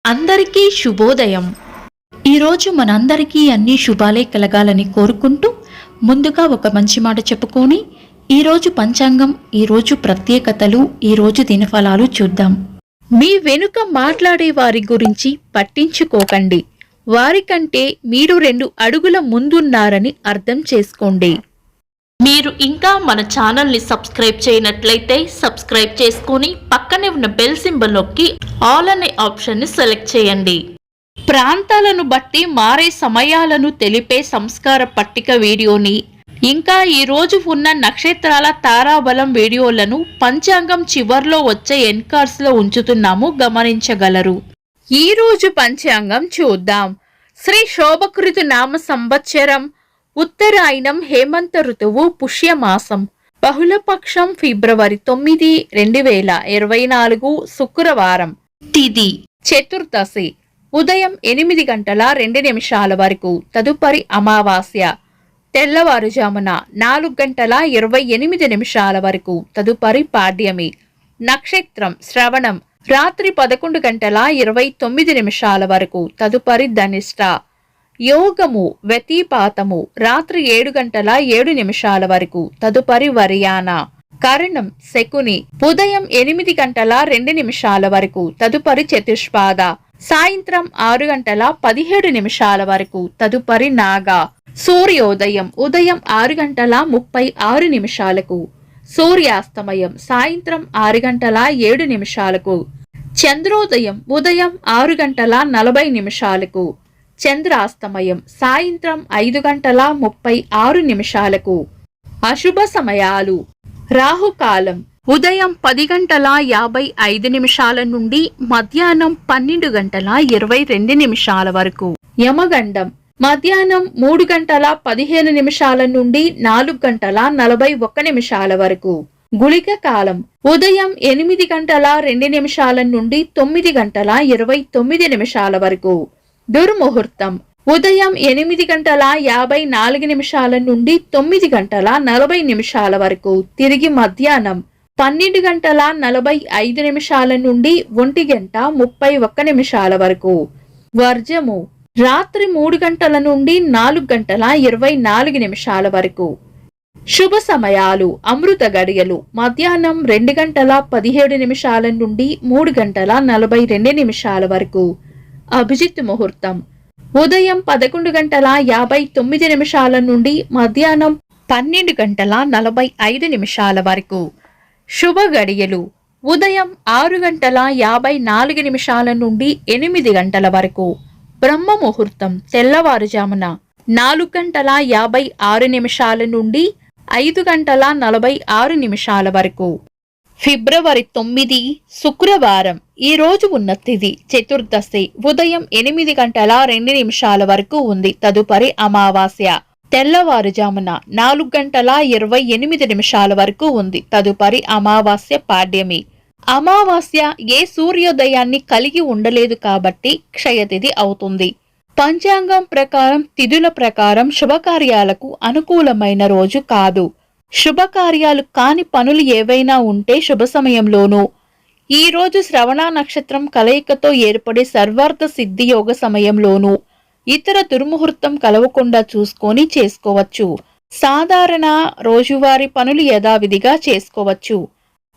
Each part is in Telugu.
అందరికీ శుభోదయం. ఈరోజు మనందరికీ అన్ని శుభాలే కలగాలని కోరుకుంటూ ముందుగా ఒక మంచి మాట చెప్పుకొని ఈరోజు పంచాంగం, ఈరోజు ప్రత్యేకతలు, ఈరోజు దినఫలాలు చూద్దాం. మీ వెనుక మాట్లాడే వారి గురించి పట్టించుకోకండి. వారికంటే మీరు 2 అడుగుల ముందున్నారని అర్థం చేసుకోండి. మీరు ఇంకా మన ఛానల్ని సబ్స్క్రైబ్ చేయనట్లయితే సబ్స్క్రైబ్ చేసుకొని పక్కనే ఉన్న బెల్ సింబల్ నొక్కి ఆల్ అనే ఆప్షన్ని సెలెక్ట్ చేయండి. ప్రాంతాలను బట్టి మారే సమయాలను తెలిపే సంస్కార పట్టిక వీడియోని, ఇంకా ఈరోజు ఉన్న నక్షత్రాల తారాబలం వీడియోలను పంచాంగం చివర్లో వచ్చే ఎన్కార్స్లో ఉంచుతున్నాము, గమనించగలరు. ఈరోజు పంచాంగం చూద్దాం. శ్రీ శోభకృతు నామ సంవత్సరం, ఉత్తరాయణం, హేమంత ఋతువు, పుష్యమాసం, బహుళపక్షం, ఫిబ్రవరి 9, 2024, శుక్రవారం. తిథి చతుర్దశి, ఉదయం 8 గంటల 2 నిమిషాల వరకు. తదుపరి అమావాస్య, తెల్లవారుజామున 4 గంటల 28 నిమిషాల వరకు. తదుపరి పాడ్యమి. నక్షత్రం శ్రవణం, రాత్రి 11 గంటల 29 నిమిషాల వరకు. తదుపరి ధనిష్ట. యోగము వ్యతిపాతము, రాత్రి 7 గంటల 7 నిమిషాల వరకు. తదుపరి వర్యాన. కరణం శకుని, ఉదయం 8 గంటల 2 నిమిషాల వరకు. తదుపరి చతుష్పాద, సాయంత్రం 6 గంటల 17 నిమిషాల వరకు. తదుపరి నాగ. సూర్యోదయం ఉదయం 6 గంటల 36 నిమిషాలకు. సూర్యాస్తమయం సాయంత్రం 6 గంటల 7 నిమిషాలకు. చంద్రోదయం ఉదయం 6 గంటల 40 నిమిషాలకు. చంద్రాస్తమయం సాయంత్రం 5 గంటల 36 నిమిషాలకు. అశుభ సమయాలు: రాహుకాలం ఉదయం 10 గంటల 55 నిమిషాల నుండి మధ్యాహ్నం 12 గంటల 22 నిమిషాల వరకు. యమగండం మధ్యాహ్నం 3 గంటల 15 నిమిషాల నుండి 4 గంటల 41 నిమిషాల వరకు. గుళిక కాలం ఉదయం 8 గంటల 2 నిమిషాల నుండి 9 గంటల 29 నిమిషాల వరకు. దుర్ముహూర్తం ఉదయం 8 గంటల 54 నిమిషాల నుండి 9 గంటల 40 నిమిషాల వరకు. తిరిగి మధ్యాహ్నం 12 గంటల 45 నిమిషాల నుండి 1 గంట 31 నిమిషాల వరకు. వర్జము రాత్రి 3 గంటల నుండి 4 గంటల 24 నిమిషాల వరకు. శుభ సమయాలు: అమృత గడియలు మధ్యాహ్నం 2 గంటల 17 నిమిషాల నుండి 3 గంటల 42 నిమిషాల వరకు. అభిజిత్ ముహూర్తం ఉదయం 11 గంటల 59 నిమిషాల నుండి మధ్యాహ్నం 12 గంటల 45 నిమిషాల వరకు. శుభ గడియలు ఉదయం 6 గంటల 54 నిమిషాల నుండి 8 గంటల వరకు. బ్రహ్మ ముహూర్తం తెల్లవారుజామున 4 గంటల 56 నిమిషాల నుండి 5 గంటల 46 నిమిషాల వరకు. ఫిబ్రవరి 9, శుక్రవారం. ఈ రోజు ఉన్న తిథి చతుర్దశి, ఉదయం 8 గంటల 2 నిమిషాల వరకు ఉంది. తదుపరి అమావాస్య, తెల్లవారుజామున 4 గంటల 28 నిమిషాల వరకు ఉంది. తదుపరి అమావాస్య పాడ్యమి. అమావాస్య ఏ సూర్యోదయాన్ని కలిగి ఉండలేదు కాబట్టి క్షయతిథి అవుతుంది. పంచాంగం ప్రకారం తిథుల ప్రకారం శుభకార్యాలకు అనుకూలమైన రోజు కాదు. శుభకార్యాలు కాని పనులు ఏవైనా ఉంటే శుభ సమయంలోనూ, ఈ రోజు శ్రవణ నక్షత్రం కలయికతో ఏర్పడే సర్వార్థ సిద్ధి యోగ సమయంలోనూ, ఇతర దుర్ముహూర్తం కలవకుండా చూసుకొని చేసుకోవచ్చు. సాధారణ రోజువారీ పనులు యథావిధిగా చేసుకోవచ్చు.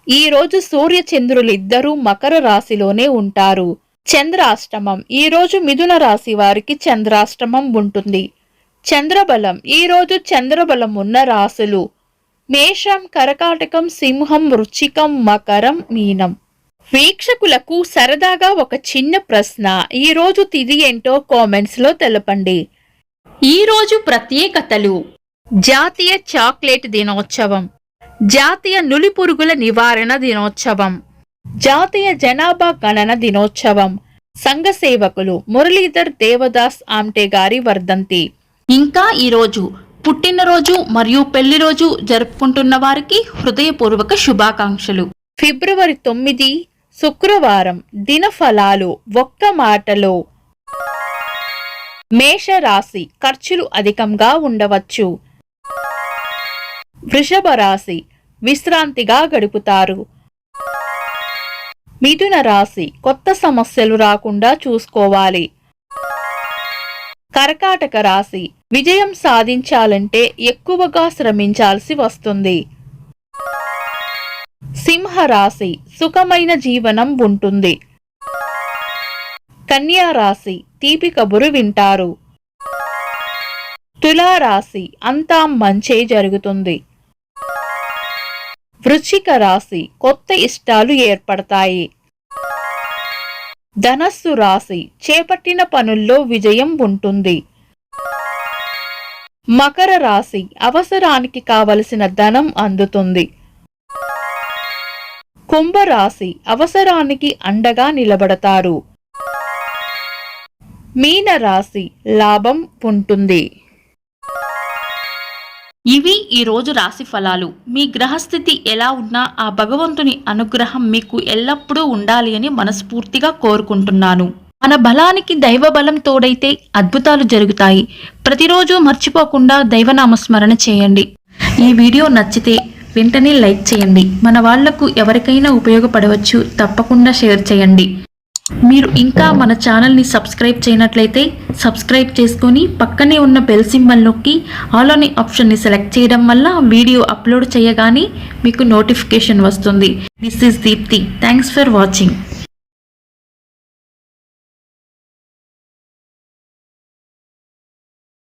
ఈ రోజు సూర్య చంద్రులిద్దరూ మకర రాశిలోనే ఉంటారు. చంద్రాష్టమం ఈ రోజు మిథున రాశి వారికి చంద్రాష్టమం ఉంటుంది. చంద్రబలం ఈ రోజు చంద్రబలం ఉన్న రాశులు మేషం, కర్కాటకం, సింహం, వృశ్చికం, మకరం, మీనం. వీక్షకులకు సరదాగా ఒక చిన్న ప్రశ్న. ఈ రోజు తిథి ఏంటో కామెంట్స్ లో తెలపండి. ఈ రోజు ప్రత్యేకతలు: జాతీయ చాక్లెట్ దినోత్సవం, జాతీయ నులిపురుగుల నివారణ దినోత్సవం, జాతీయ జనాభా గణన దినోత్సవం, సంఘ సేవకులు మురళీధర్ దేవదాస్ ఆమ్టే గారి వర్ధంతి. ఇంకా ఈరోజు పుట్టినరోజు మరియు పెళ్లి రోజు జరుపుకుంటున్న వారికి హృదయపూర్వక శుభాకాంక్షలు. ఫిబ్రవరి 9, శుక్రవారం. దినఫలాలు ఒక్క మాటలో: మేషరాశి ఖర్చులు అధికంగా ఉండవచ్చు. వృషభ రాశి విశ్రాంతిగా గడుపుతారు. మిథున రాశి కొత్త సమస్యలు రాకుండా చూసుకోవాలి. కర్కాటక రాశి విజయం సాధించాలంటే ఎక్కువగా శ్రమించాల్సి వస్తుంది. సింహ రాశి సుఖమైన జీవనం ఉంటుంది. కన్యా రాశి తీపి కబురు వింటారు. తులా రాశి అంతా మంచే జరుగుతుంది. వృశ్చిక రాశి కొత్త ఇష్టాలు ఏర్పడతాయి. ధనస్సు రాశి చేపట్టిన పనుల్లో విజయం ఉంటుంది. మకర రాశి అవసరానికి కావలసిన ధనం అందుతుంది. కుంభరాశి అవసరానికి అండగా నిలబడతారు. మీన రాశి లాభం ఉంటుంది. ఇవి ఈరోజు రాశి ఫలాలు. మీ గ్రహస్థితి ఎలా ఉన్నా ఆ భగవంతుని అనుగ్రహం మీకు ఎల్లప్పుడూ ఉండాలి అని మనస్ఫూర్తిగా కోరుకుంటున్నాను. మన బలానికి దైవ బలం తోడైతే అద్భుతాలు జరుగుతాయి. ప్రతిరోజు మర్చిపోకుండా దైవనామస్మరణ చేయండి. ఈ వీడియో నచ్చితే వెంటనే లైక్ చేయండి. మన వాళ్లకు ఎవరికైనా ఉపయోగపడవచ్చు. తప్పకుండా షేర్ చేయండి. మీరు ఇంకా మన ఛానల్ని సబ్స్క్రైబ్ చేయనట్లయితే సబ్స్క్రైబ్ చేసుకొని పక్కనే ఉన్న బెల్ సింబల్ నొక్కి ఆల్ అనే ఆప్షన్ని సెలెక్ట్ చేయడం వల్ల వీడియో అప్లోడ్ చేయగానే మీకు నోటిఫికేషన్ వస్తుంది. This is Deepti. Thanks for watching.